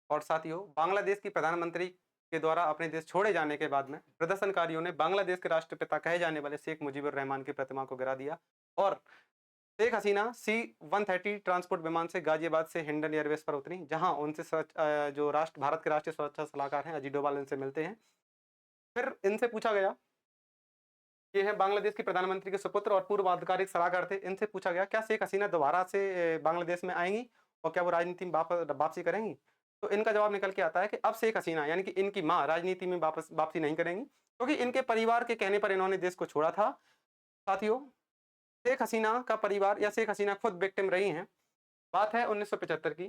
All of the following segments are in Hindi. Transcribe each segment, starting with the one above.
और साथियों, बांग्लादेश की प्रधानमंत्री के द्वारा अपने देश छोड़े जाने के बाद में प्रदर्शनकारियों ने बांग्लादेश के राष्ट्रपिता कहे जाने वाले शेख मुजीबुर रहमान की प्रतिमा को गिरा दिया और शेख हसीना C-130 ट्रांसपोर्ट विमान से गाजियाबाद से हिंडन एयरवेज पर उतरी, जहां उनसे जो भारत के राष्ट्रीय सुरक्षा सलाहकार हैं अजीत डोभाल इनसे मिलते हैं। फिर इनसे पूछा गया, ये है बांग्लादेश के प्रधानमंत्री के सुपुत्र और पूर्व आधिकारिक सलाहकार थे। इनसे पूछा गया, क्या शेख हसीना दोबारा से बांग्लादेश में आएंगी और क्या वो राजनीति में वापसी करेंगी? तो इनका जवाब निकल के आता है कि अब शेख हसीना यानी कि इनकी मां राजनीति में वापसी नहीं करेंगी, क्योंकि इनके परिवार के कहने पर इन्होंने देश को छोड़ा था। साथियों, शेख हसीना का परिवार या शेख हसीना खुद विक्टिम रही हैं। बात है 1975 की।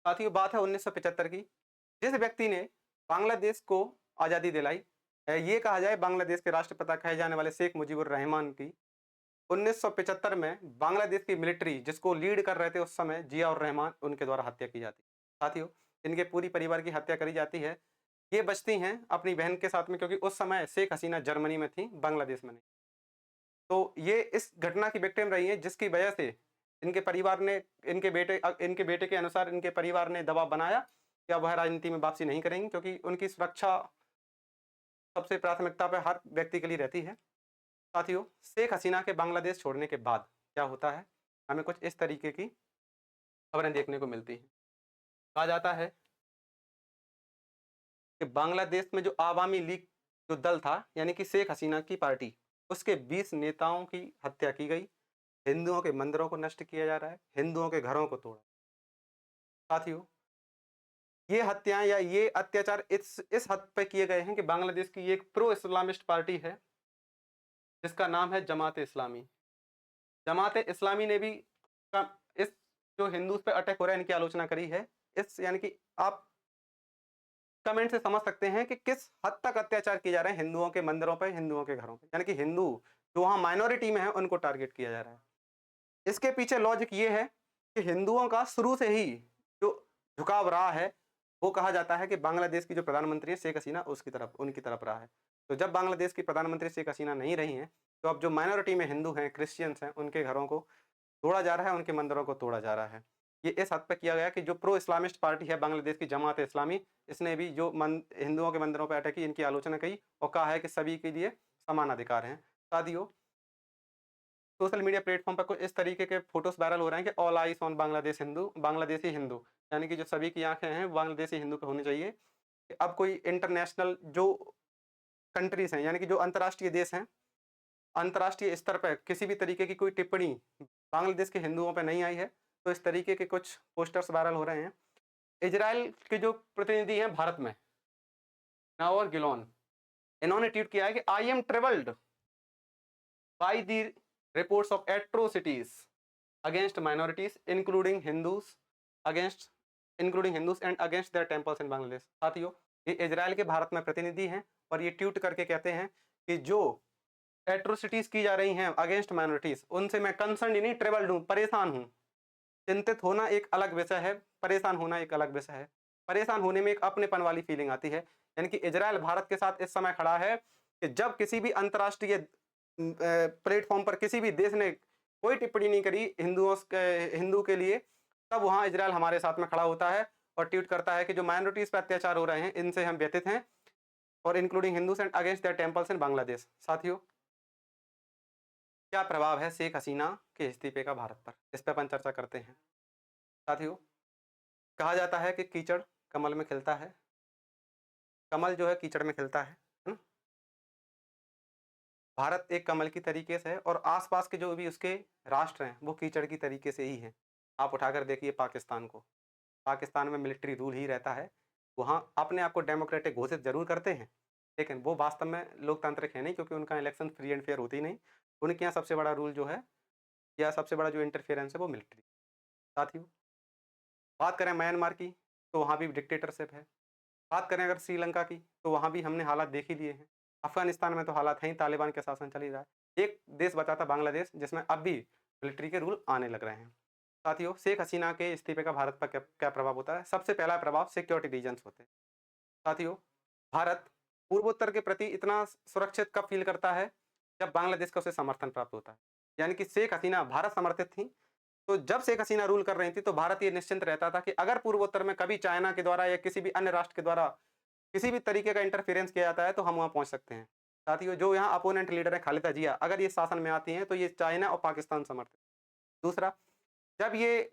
साथियों, बात है 1975 की। जिस व्यक्ति ने बांग्लादेश को आजादी दिलाई, ये कहा जाए बांग्लादेश के राष्ट्रपिता कहे जाने वाले शेख मुजीबुर रहमान की 1975 में बांग्लादेश की मिलिट्री जिसको लीड कर रहे थे उस समय जिया और रहमान, उनके द्वारा हत्या की जाती है। साथियों, इनके पूरी परिवार की हत्या करी जाती है। ये बचती हैं अपनी बहन के साथ में, क्योंकि उस समय शेख हसीना जर्मनी में थी, बांग्लादेश में नहीं। तो ये इस घटना की विक्टिम रही है, जिसकी वजह से इनके परिवार ने इनके बेटे के अनुसार इनके परिवार ने दबाव बनाया कि अब वह राजनीति में वापसी नहीं करेंगी, क्योंकि उनकी सुरक्षा सबसे प्राथमिकता पे हर व्यक्ति के लिए रहती है। साथियों, शेख हसीना के बांग्लादेश छोड़ने के बाद क्या होता है, हमें कुछ इस तरीके की खबरें देखने को मिलती हैं। कहा जाता है कि बांग्लादेश में जो आवामी लीग जो दल था, यानी कि शेख हसीना की पार्टी, उसके 20 नेताओं की हत्या की गई। हिंदुओं के मंदिरों को नष्ट किया जा रहा है, हिंदुओं के घरों को तोड़ा। साथियों, ये हत्याएं या ये अत्याचार इस हद पे किए गए हैं कि बांग्लादेश की एक प्रो इस्लामिस्ट पार्टी है जिसका नाम है जमात इस्लामी। जमात इस्लामी ने भी इस जो हिंदूज पे अटैक हो रहा है इनकी आलोचना करी है। इस यानी कि आप कमेंट से समझ सकते हैं कि किस हद तक अत्याचार किए जा रहे हैं हिंदुओं के मंदिरों पे, हिंदुओं के घरों पे, यानी कि हिंदू जो वहां माइनॉरिटी में है उनको टारगेट किया जा रहा है। इसके पीछे लॉजिक ये है कि हिंदुओं का शुरू से ही जो झुकाव रहा है, वो कहा जाता है कि बांग्लादेश की जो प्रधानमंत्री है शेख हसीना उसकी तरफ उनकी तरफ रहा है। तो जब बांग्लादेश की प्रधानमंत्री शेख हसीना नहीं रही हैं, तो अब जो माइनॉरिटी में हिंदू हैं, क्रिश्चियंस हैं, उनके घरों को तोड़ा जा रहा है, उनके मंदिरों को तोड़ा जा रहा है। ये इस हद तक किया गया कि जो प्रो इस्लामिस्ट पार्टी है बांग्लादेश की जमात इस्लामी, इसने भी जो हिंदुओं के मंदिरों पर अटैक की, इनकी आलोचना की और कहा है कि सभी के लिए समान अधिकार हैं। साथियों, सोशल मीडिया प्लेटफॉर्म पर कुछ इस तरीके के फोटोज वायरल हो रहे हैं कि all eyes on Bangladesh Hindu, Bangladeshi Hindu, यानी कि जो सभी की आंखें हैं बांग्लादेशी हिंदू पे होनी चाहिए। कि अब कोई इंटरनेशनल जो कंट्रीज हैं, यानी कि जो अंतर्राष्ट्रीय देश हैं, अंतर्राष्ट्रीय स्तर पर किसी भी तरीके की कोई टिप्पणी बांग्लादेश के हिंदुओं पर नहीं आई है। तो इस तरीके के कुछ पोस्टर्स वायरल हो रहे हैं। इजराइल के जो प्रतिनिधि हैं भारत में, नावर गिलोन, इन्होंने ट्वीट किया है कि I am travelled by the reports of atrocities against minorities including Hindus and against their temples in Bangladesh. साथियों, ये इजराइल के भारत में प्रतिनिधि हैं और ये ट्वीट करके कहते हैं कि जो एट्रोसिटीज की जा रही हैं अगेंस्ट माइनॉरिटीज, उनसे मैं कंसर्न ही नहीं, ट्रेवल्ड हूं, परेशान हूं। चिंतित होना एक अलग विषय है, परेशान होना एक अलग विषय है। परेशान होने में एक अपनेपन वाली फीलिंग आती है। यानी कि इजराइल भारत के साथ इस समय खड़ा है कि जब किसी भी अंतर्राष्ट्रीय प्लेटफॉर्म पर किसी भी देश ने कोई टिप्पणी नहीं करी हिंदू के लिए, तब वहां इजराइल हमारे साथ में खड़ा होता है और ट्वीट करता है कि जो माइनॉरिटीज पर अत्याचार हो रहे हैं इनसे हम व्यथित हैं और including Hindus and against their temples in Bangladesh. साथियों, क्या प्रभाव है शेख हसीना के इस्तीफे का भारत पर, इस पर अपन चर्चा करते हैं। साथियों, कहा जाता है कि कीचड़ कमल में खिलता है, कमल जो है कीचड़ में खिलता है ना? भारत एक कमल की तरीके से है और आसपास के जो भी उसके राष्ट्र हैं वो कीचड़ की तरीके से ही हैं। आप उठाकर देखिए पाकिस्तान को, पाकिस्तान में मिलिट्री रूल ही रहता है। वहाँ अपने आप को डेमोक्रेटिक घोषित जरूर करते हैं, लेकिन वो वास्तव में लोकतांत्रिक है नहीं, क्योंकि उनका इलेक्शन फ्री एंड फेयर होती ही नहीं। उनके यहाँ सबसे बड़ा रूल जो है या सबसे बड़ा जो इंटरफेरेंस है वो मिलिट्री। साथियों, बात करें म्यांमार की तो वहाँ भी डिक्टेटरशिप है। बात करें अगर श्रीलंका की तो वहाँ भी हमने हालात देख ही लिए हैं। अफगानिस्तान में तो हालात हैं ही, तालिबान के शासन चल ही रहा है। एक देश बचा था बांग्लादेश, जिसमें अब भी मिलिट्री के रूल आने लग रहे हैं। साथियों, शेख हसीना के इस्तीफे का भारत पर क्या क्या प्रभाव होता है? सबसे पहला प्रभाव सिक्योरिटी रीजन्स होते हैं। साथियों, भारत पूर्वोत्तर के प्रति इतना सुरक्षित कब फील करता है? जब बांग्लादेश का उसे समर्थन प्राप्त होता है। यानी कि शेख हसीना भारत समर्थित थी, तो जब शेख हसीना रूल कर रही थी तो भारत ये निश्चिंत रहता था कि अगर पूर्वोत्तर में कभी चाइना के द्वारा या किसी भी अन्य राष्ट्र के द्वारा किसी भी तरीके का इंटरफेरेंस किया जाता है तो हम वहां पहुंच सकते हैं। साथियों, जो यहाँ अपोनेंट लीडर है खालिदा जिया, अगर ये शासन में आती हैं तो ये चाइना और पाकिस्तान समर्थित। दूसरा, जब ये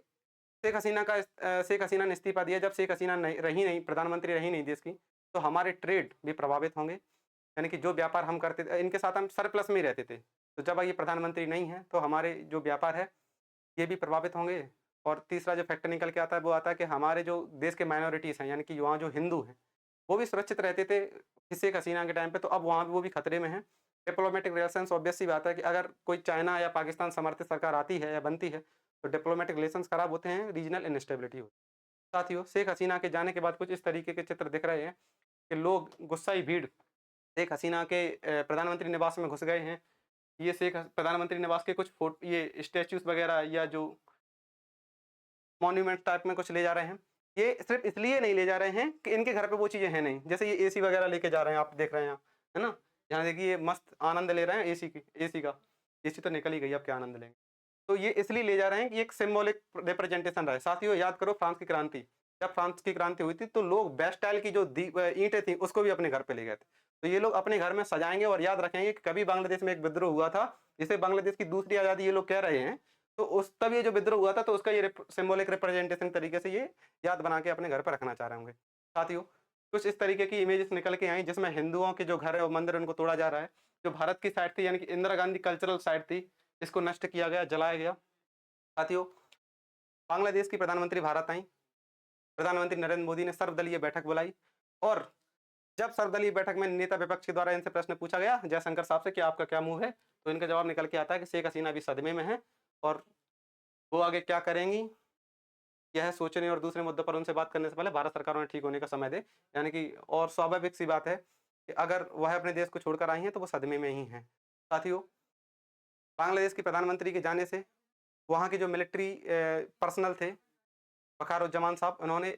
शेख हसीना ने इस्तीफा दिया, जब शेख हसीना नहीं प्रधानमंत्री रही नहीं देश की, तो हमारे ट्रेड भी प्रभावित होंगे। यानी कि जो व्यापार हम करते थे इनके साथ हम सरप्लस में ही रहते थे। तो जब ये प्रधानमंत्री नहीं है तो हमारे जो व्यापार है ये भी प्रभावित होंगे। और तीसरा जो फैक्टर निकल के आता है वो आता है कि हमारे जो देश के माइनॉरिटीज़ हैं, यानी कि वहाँ जो हिंदू हैं, वो भी सुरक्षित रहते थे शेख हसीना के टाइम पे, तो अब वहाँ भी वो भी खतरे में हैं। डिप्लोमेटिक रिलेशंस, ऑब्वियस सी बात है कि अगर कोई चाइना या पाकिस्तान समर्थित सरकार आती है या बनती है, तो डिप्लोमेटिक रिलेशंस खराब होते हैं, रीजनल इनस्टेबिलिटी होती है। साथियों, शेख हसीना के जाने के बाद कुछ इस तरीके के चित्र दिख रहे हैं कि लोग, गुस्साई भीड़ शेख हसीना के प्रधानमंत्री निवास में घुस गए हैं। ये प्रधानमंत्री निवास के कुछ ये स्टैच्यूज वगैरह या जो मॉन्यूमेंट टाइप में कुछ ले जा रहे हैं। ये सिर्फ इसलिए नहीं ले जा रहे हैं कि इनके घर पे वो चीज़ें हैं नहीं। जैसे ये एसी वगैरह लेके जा रहे हैं, आप देख रहे हैं यहाँ, है ना? यहाँ देखिए ये मस्त आनंद ले रहे हैं एसी का। एसी तो निकल ही गई, अब क्या आनंद लेंगे। तो ये इसलिए ले जा रहे हैं कि एक सिंबॉलिक रिप्रेजेंटेशन रहे। साथियों, याद करो फ्रांस की क्रांति। जब फ्रांस की क्रांति हुई थी तो लोग बेस्टाइल की जो ईंटें थी उसको भी अपने घर पे ले गए थे। तो ये लोग अपने घर में सजाएँगे और याद रखेंगे कि कभी बांग्लादेश में एक विद्रोह हुआ था, जिसे बांग्लादेश की दूसरी आज़ादी ये लोग कह रहे हैं। तो उस तब ये जो विद्रोह हुआ था तो उसका ये सिंबॉलिक रिप्रेजेंटेशन तरीके से ये याद बना के अपने घर पर रखना चाह रहे होंगे। साथियों, कुछ इस तरीके की इमेजेस निकल के आई जिसमें हिंदुओं के जो घर है और मंदिर है उनको तोड़ा जा रहा है। जो भारत की साइड थी, यानी कि इंदिरा गांधी कल्चरल साइट थी, इसको नष्ट किया गया, जलाया गया। साथियों, बांग्लादेश की प्रधानमंत्री भारत आई। प्रधानमंत्री नरेंद्र मोदी ने सर्वदलीय बैठक बुलाई और जब सर्वदलीय बैठक में नेता विपक्ष के द्वारा इनसे प्रश्न पूछा गया जयशंकर साहब से कि आपका क्या मूव है, तो इनका जवाब निकल के आता है कि शेख हसीना अभी सदमे में है और वो आगे क्या करेंगी यह सोचने और दूसरे मुद्दों पर उनसे बात करने से पहले भारत सरकार उन्हें ठीक होने का समय दे। यानी कि और स्वाभाविक सी बात है कि अगर वह अपने देश को छोड़कर आई हैं तो वो सदमे में ही हैं। साथियों, बांग्लादेश की प्रधानमंत्री के जाने से वहाँ के जो मिलिट्री पर्सनल थे, वकारुज्जमान साहब, उन्होंने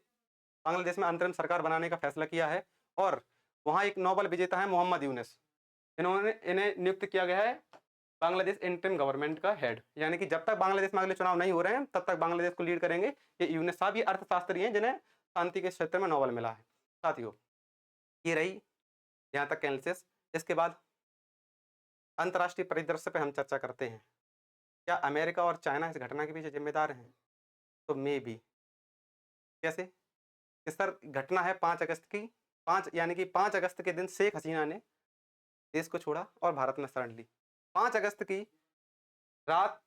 बांग्लादेश में अंतरिम सरकार बनाने का फैसला किया है और वहाँ एक नोबेल विजेता है मोहम्मद यूनुस, इन्हें नियुक्त किया गया है बांग्लादेश इंटरिम गवर्नमेंट का हेड। यानी कि जब तक बांग्लादेश में अगले चुनाव नहीं हो रहे हैं तब तक बांग्लादेश को लीड करेंगे ये यूनुस साहब। ये अर्थशास्त्री हैं जिन्हें शांति के क्षेत्र में नोबेल मिला है। साथियों, ये रही यहाँ तक एनालिसिस। इसके बाद अंतर्राष्ट्रीय परिदृश्य पे हम चर्चा करते हैं। क्या अमेरिका और चाइना इस घटना के पीछे जिम्मेदार हैं? तो मे बी। कैसे? कि सर घटना है 5 अगस्त की। 5 यानी कि 5 अगस्त के दिन शेख हसीना ने देश को छोड़ा और भारत में शरण ली। 5 अगस्त की रात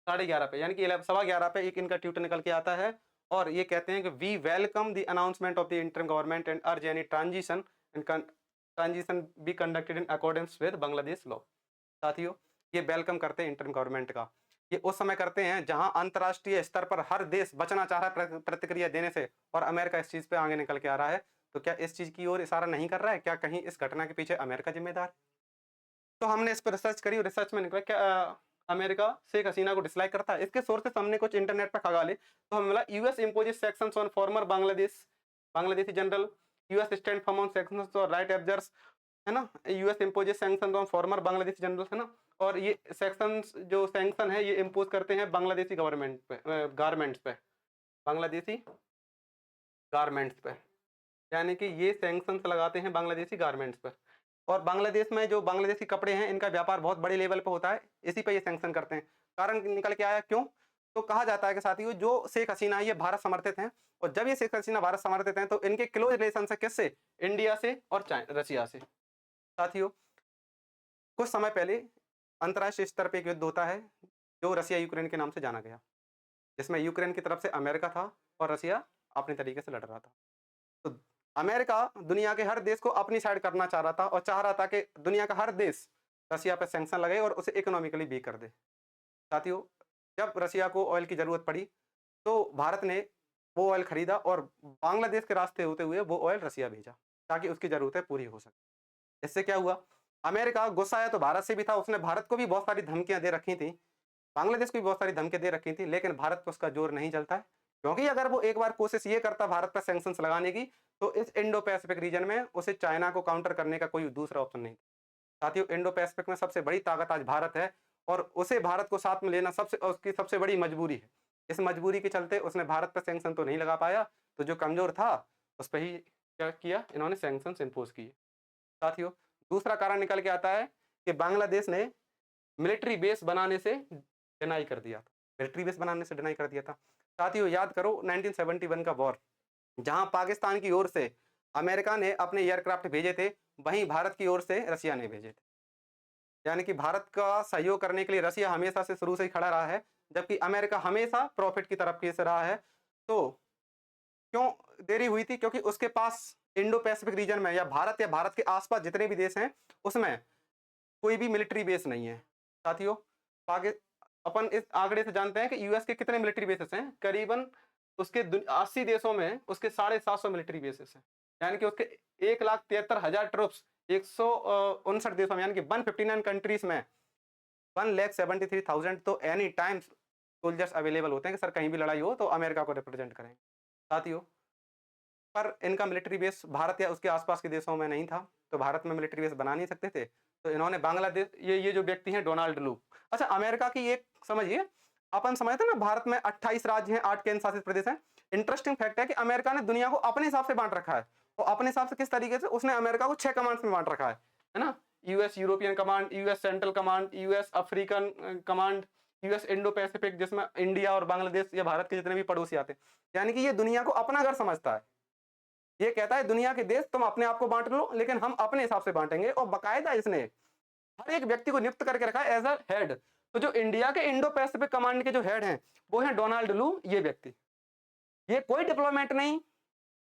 11:30 पे, यानी कि 11:15 पे एक इनका ट्वीट निकल के आता है और ये कहते हैं कि we welcome the announcement of the interim government and urge any transition be conducted in accordance with Bangladesh law. साथियों, ये वेलकम करते हैं इंटरिम गवर्नमेंट का। ये उस समय करते हैं जहां अंतर्राष्ट्रीय स्तर पर हर देश बचना चाह रहा है प्रतिक्रिया देने से और अमेरिका इस चीज पे आगे निकल के आ रहा है। तो क्या इस चीज की ओर इशारा नहीं कर रहा है? क्या कहीं इस घटना के पीछे अमेरिका जिम्मेदार? तो हमने इस पर रिसर्च करी और रिसर्च में निकला क्या अमेरिका शेख हसीना को डिसलाइक करता है। इसके सोर्सेस हमने कुछ इंटरनेट पर खगाले तो हमें मिला US imposes sanctions on farmer Bangladeshi general, US stand firm on sanctions और राइट ऑब्जर्व्स, है ना? US imposes sanctions on farmer Bangladeshi general, है ना? और ये सैंक्शन है ये इम्पोज करते हैं बांग्लादेशी गवर्नमेंट पे, गारमेंट्स पे, बांग्लादेशी गारमेंट्स पे। यानी कि ये सैंक्शंस लगाते हैं बांग्लादेशी गारमेंट्स पर। और बांग्लादेश में जो बांग्लादेशी कपड़े हैं इनका व्यापार बहुत बड़े लेवल पे होता है, इसी पे ये सैंक्शन करते हैं। कारण निकल के आया क्यों? तो कहा जाता है कि साथियों जो शेख हसीना है ये भारत समर्थित हैं और जब ये शेख हसीना भारत समर्थित हैं तो इनके क्लोज रिलेशन है किससे? इंडिया से और रशिया से। साथियों, कुछ समय पहले अंतर्राष्ट्रीय स्तर पे एक युद्ध होता है जो रसिया यूक्रेन के नाम से जाना गया, जिसमें यूक्रेन की तरफ से अमेरिका था और रसिया अपने तरीके से लड़ रहा था। तो अमेरिका दुनिया के हर देश को अपनी साइड करना चाह रहा था और चाह रहा था कि दुनिया का हर देश रसिया पर सैंक्शन लगे और उसे इकोनॉमिकली वीक कर दे। साथियों, जब रसिया को ऑयल की जरूरत पड़ी तो भारत ने वो ऑयल खरीदा और बांग्लादेश के रास्ते होते हुए वो ऑयल रसिया भेजा ताकि उसकी जरूरतें पूरी हो सके। इससे क्या हुआ? अमेरिका गुस्सा आया तो भारत से भी था, उसने भारत को भी बहुत सारी धमकियां दे रखी थी, बांग्लादेश को भी बहुत सारी धमकियां दे रखी थी, लेकिन भारत पर उसका जोर नहीं चलता है क्योंकि अगर वो एक बार कोशिश ये करता भारत पर सैंक्शंस लगाने की तो इस इंडो पैसिफिक रीजन में उसे चाइना को काउंटर करने का कोई दूसरा ऑप्शन नहीं था। साथियों, इंडो पैसिफिक में सबसे बड़ी ताकत आज भारत है और उसे भारत को साथ में लेना उसकी सबसे बड़ी मजबूरी है। इस मजबूरी के चलते उसने भारत पर सैंक्शन तो नहीं लगा पाया, तो जो कमज़ोर था उस पे ही क्या किया, इन्होंने सैंक्शंस इम्पोज़ किए। साथियों, दूसरा कारण निकल के आता है कि बांग्लादेश ने मिलिट्री बेस बनाने से डिनाई कर दिया था। मिलिट्री बेस बनाने से डिनाई कर दिया था। साथियों, याद करो 1971 का वॉर, जहां पाकिस्तान की ओर से अमेरिका ने अपने एयरक्राफ्ट भेजे थे, वहीं भारत की ओर से रसिया ने भेजे थे। यानी कि भारत का सहयोग करने के लिए रसिया हमेशा से शुरू से ही खड़ा रहा है, जबकि अमेरिका हमेशा प्रॉफिट की तरफ से रहा है। तो क्यों देरी हुई थी? क्योंकि उसके पास इंडो पैसिफिक रीजन में या भारत के आसपास जितने भी देश हैं, उसमें कोई भी मिलिट्री बेस नहीं है। साथियों, पाकि अपन इस आंकड़े से जानते हैं कि यूएस के कितने मिलिट्री बेसेस हैं? करीबन उसके 80 देशों में उसके 750 मिलिट्री बेसेस हैं। यानी कि उसके 1,73,000 ट्रूप्स 159 देशों में, यानी कि 159 कंट्रीज में 1,73,000 तो एनी टाइम सोल्जर्स अवेलेबल होते हैं कि सर कहीं भी लड़ाई हो तो अमेरिका को रिप्रेजेंट करेंगे। साथियों, पर इनका मिलिट्री बेस भारत या उसके आसपास के देशों में नहीं था, तो भारत में मिलिट्री बेस बना नहीं सकते थे। तो इन्होंने बांग्लादेश, ये जो व्यक्ति हैं डोनाल्ड लू। अच्छा, अमेरिका की एक समझिए, अपन समझते हैं ना भारत में 28 राज्य हैं, 8 केंद्र शासित प्रदेश हैं। इंटरेस्टिंग फैक्ट है कि अमेरिका ने दुनिया को अपने हिसाब से बांट रखा है। और अपने हिसाब से किस तरीके से? उसने अमेरिका को 6 कमांड्स में बांट रखा है ना? US European command, US central command, US African command, US Indo Pacific, जिसमें इंडिया और बांग्लादेश या भारत के जितने भी पड़ोसी आते हैं। यानी कि ये दुनिया को अपना घर समझता है। ये कहता है दुनिया के देश तुम अपने आप को बांट लो, लेकिन हम अपने हिसाब से बांटेंगे। और बाकायदा इसने हर एक व्यक्ति को नियुक्त करके रखा है एज अ हेड। तो जो इंडिया के इंडो पैसिफिक कमांड के जो हेड हैं, वो हैं डोनाल्ड लू, ये व्यक्ति। ये कोई डिप्लोमेट नहीं,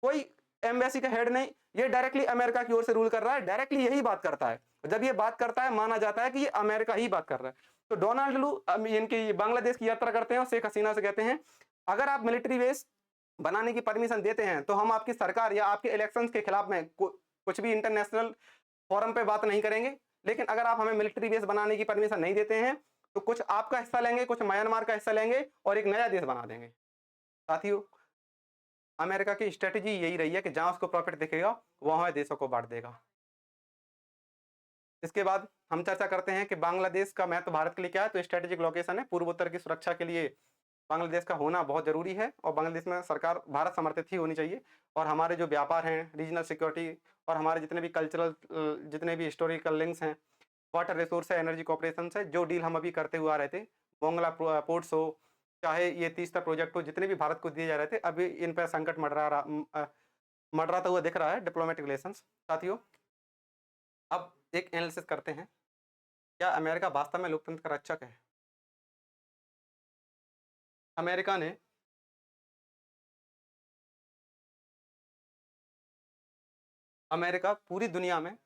कोई एम्बेसी का हेड नहीं, ये डायरेक्टली अमेरिका की ओर से रूल कर रहा है, डायरेक्टली यही बात करता है। जब ये बात करता है, माना जाता है कि ये अमेरिका ही बात कर रहा है। तो डोनाल्ड लू इनकी बांग्लादेश की यात्रा करते हैं और शेख हसीना से कहते हैं, अगर आप मिलिट्री बेस बनाने की परमिशन देते हैं तो हम आपकी सरकार या आपके इलेक्शंस के खिलाफ में कुछ भी इंटरनेशनल फोरम पे बात नहीं करेंगे। लेकिन अगर आप हमें मिलिट्री बेस बनाने की परमिशन नहीं देते हैं, तो कुछ आपका हिस्सा लेंगे, कुछ म्यांमार का हिस्सा लेंगे और एक नया देश बना देंगे। साथियों, अमेरिका की स्ट्रेटेजी यही रही है कि जहां उसको प्रॉफिट दिखेगा वहां देशों को बांट देगा। इसके बाद हम चर्चा करते हैं कि बांग्लादेश का महत्व भारत के लिए क्या है। तो स्ट्रेटेजिक लोकेशन है, पूर्वोत्तर की सुरक्षा के लिए बांग्लादेश का होना बहुत जरूरी है और बांग्लादेश में सरकार भारत समर्थित ही होनी चाहिए। और हमारे जो व्यापार हैं, रीजनल सिक्योरिटी और हमारे जितने भी कल्चरल, जितने भी हिस्टोरिकल लिंक्स हैं, वाटर रिसोर्स है, एनर्जी कॉपरेशन है, जो डील हम अभी करते हुए आ रहे थे, मोंगला पोर्ट्स हो, चाहे ये तीस्ता प्रोजेक्ट हो, जितने भी भारत को दिए जा रहे थे, अभी इन पर संकट मंडराता हुआ दिख रहा है, डिप्लोमेटिक रिलेशंस। साथियों, अब एक एनालिसिस करते हैं, क्या अमेरिका वास्तव में लोकतंत्र का रक्षक है? अमेरिका ने अमेरिका पूरी दुनिया में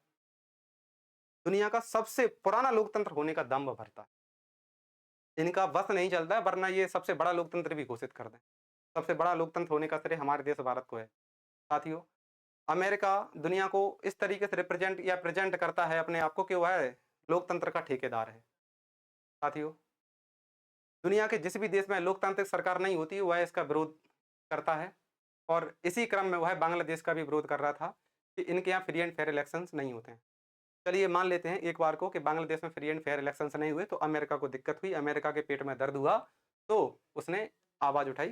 दुनिया का सबसे पुराना लोकतंत्र होने का दम्भ भरता है। इनका बस नहीं चलता है, वरना ये सबसे बड़ा लोकतंत्र भी घोषित कर दें। सबसे बड़ा लोकतंत्र होने का श्रेय हमारे देश भारत को है। साथियों, अमेरिका दुनिया को इस तरीके से रिप्रेजेंट या प्रेजेंट करता है अपने आप को कि वह लोकतंत्र का ठेकेदार है। साथियों, दुनिया के जिस भी देश में लोकतांत्रिक सरकार नहीं होती, वह इसका विरोध करता है। और इसी क्रम में वह बांग्लादेश का भी विरोध कर रहा था कि इनके यहाँ फ्री एंड फेयर इलेक्शंस नहीं होते हैं। चलिए मान लेते हैं एक बार को कि बांग्लादेश में फ्री एंड फेयर इलेक्शंस नहीं हुए, तो अमेरिका को दिक्कत हुई, अमेरिका के पेट में दर्द हुआ, तो उसने आवाज़ उठाई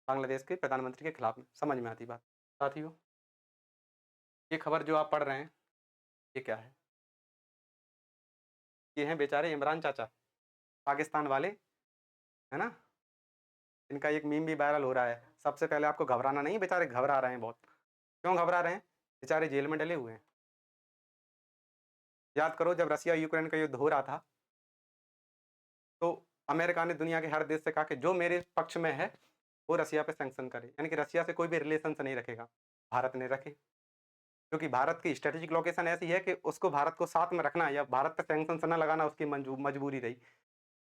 बांग्लादेश के प्रधानमंत्री के खिलाफ में। समझ में आती बात? साथियों, ये खबर जो आप पढ़ रहे हैं, ये क्या है? ये हैं बेचारे इमरान चाचा, पाकिस्तान वाले, है ना? इनका एक मीम भी वायरल हो रहा है। सबसे पहले आपको घबराना नहीं, बेचारे घबरा रहे हैं बहुत। क्यों घबरा रहे हैं? बेचारे जेल में डले हुए हैं। याद करो जब रसिया यूक्रेन का युद्ध हो रहा था, तो अमेरिका ने दुनिया के हर देश से कहा कि जो मेरे पक्ष में है वो रसिया पे सैंक्शन करे, यानी कि रसिया से कोई भी रिलेशन नहीं रखेगा। भारत ने रखे, क्योंकि भारत की स्ट्रेटेजिक लोकेशन ऐसी है कि उसको भारत को साथ में रखना या भारत पे सैंक्शन न लगाना उसकी मजबूरी रही।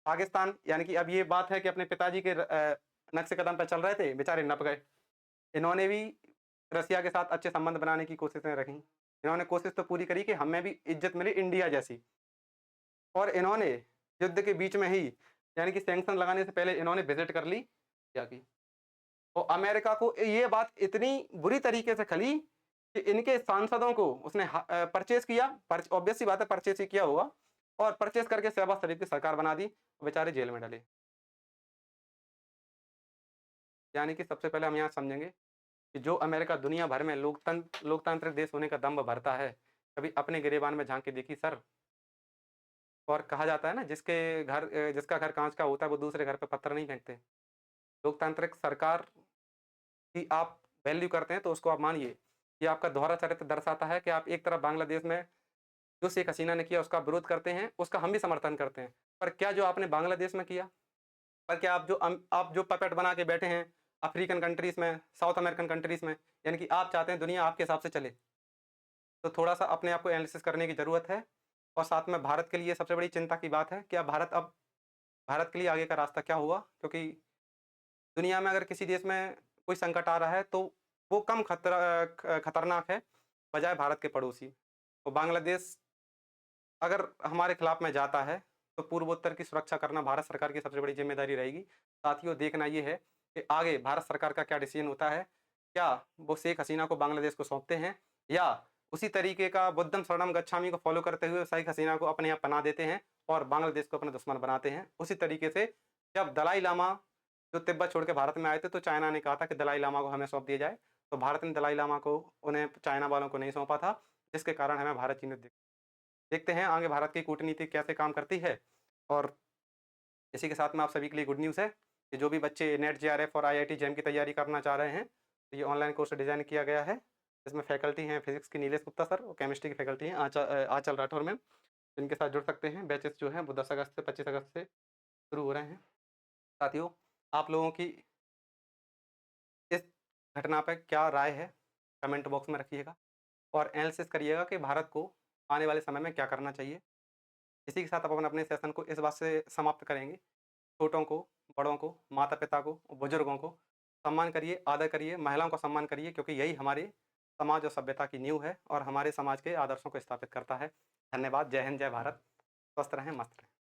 पाकिस्तान, यानी कि अब ये बात है कि अपने पिताजी के नक्शे कदम पर चल रहे थे, बेचारे नप गए। इन्होंने भी रसिया के साथ अच्छे संबंध बनाने की कोशिशें रखी। इन्होंने कोशिश तो पूरी करी कि हमें भी इज्जत मिले इंडिया जैसी। और इन्होंने युद्ध के बीच में ही, यानी कि सैंक्शन लगाने से पहले इन्होंने विजिट कर ली क्या की। और अमेरिका को ये बात इतनी बुरी तरीके से खली कि इनके सांसदों को उसने परचेज किया। ऑब्वियस सी बात है, परचेज ही किया होगा। और परचेज़ करके शहबाज़ शरीफ की सरकार बना दी, बेचारे जेल में डले। यानी कि सबसे पहले हम यहाँ समझेंगे कि जो अमेरिका दुनिया भर में लोकतांत्रिक देश होने का दम्भ भरता है, कभी अपने गिरेबान में झाँक के देखिए सर। और कहा जाता है ना जिसका घर काँच का होता है वो दूसरे घर पे पत्थर नहीं फेंकते। लोकतांत्रिक सरकार की आप वैल्यू करते हैं तो उसको आप मानिए। ये आपका दोहरा चरित्र दर्शाता है कि आप एक तरफ बांग्लादेश में जो शेख हसीना ने किया उसका विरोध करते हैं, उसका हम भी समर्थन करते हैं। पर क्या जो आपने बांग्लादेश में किया, पर क्या आप जो पपेट बना के बैठे हैं अफ्रीकन कंट्रीज़ में, साउथ अमेरिकन कंट्रीज़ में, यानी कि आप चाहते हैं दुनिया आपके हिसाब से चले। तो थोड़ा-सा अपने आप को एनालिसिस करने की ज़रूरत है। और साथ में भारत के लिए सबसे बड़ी चिंता की बात है, क्या भारत के लिए आगे का रास्ता क्या होगा? क्योंकि दुनिया में अगर किसी देश में कोई संकट आ रहा है तो वो कम खतरनाक है बजाय भारत के पड़ोसी। तो बांग्लादेश अगर हमारे खिलाफ में जाता है तो पूर्वोत्तर की सुरक्षा करना भारत सरकार की सबसे बड़ी ज़िम्मेदारी रहेगी। साथियों, देखना ये है कि आगे भारत सरकार का क्या डिसीज़न होता है। क्या वो शेख हसीना को बांग्लादेश को सौंपते हैं या उसी तरीके का बुद्धं शरणं गच्छामि को फ़ॉलो करते हुए शेख हसीना को अपने यहाँ पनाह देते हैं और बांग्लादेश को अपना दुश्मन बनाते हैं। उसी तरीके से जब दलाई लामा जो तिब्बत छोड़ के भारत में आए थे तो चाइना ने कहा था कि दलाई लामा को हमें सौंप दिया जाए। तो भारत ने दलाई लामा को उन्हें चाइना वालों को नहीं सौंपा था, जिसके कारण हमें भारत चीन युद्ध देखते हैं आगे भारत की कूटनीति कैसे काम करती है। और इसी के साथ में आप सभी के लिए गुड न्यूज़ है कि जो भी बच्चे नेट जेआरएफ और आईआईटी जेईई की तैयारी करना चाह रहे हैं, तो ये ऑनलाइन कोर्स डिज़ाइन किया गया है। इसमें फैकल्टी हैं फिज़िक्स की नीलेश गुप्ता सर और केमिस्ट्री की फैकल्टी हैं आंचल राठौर मैम। इनके साथ जुड़ सकते हैं। बैचेस जो हैं वो 10 अगस्त से 25 अगस्त से शुरू हो रहे हैं। साथियों, आप लोगों की इस घटना पे क्या राय है? कमेंट बॉक्स में रखिएगा और एनालिसिस करिएगा कि भारत को आने वाले समय में क्या करना चाहिए। इसी के साथ अपन अपने सेशन को इस बात से समाप्त करेंगे। छोटों को, बड़ों को, माता-पिता को, बुजुर्गों को सम्मान करिए, आदर करिए, महिलाओं का सम्मान करिए क्योंकि यही हमारे समाज और सभ्यता की नींव है और हमारे समाज के आदर्शों को स्थापित करता है। धन्यवाद। जय हिंद, जय भारत। स्वस्थ रहें, मस्त रहें।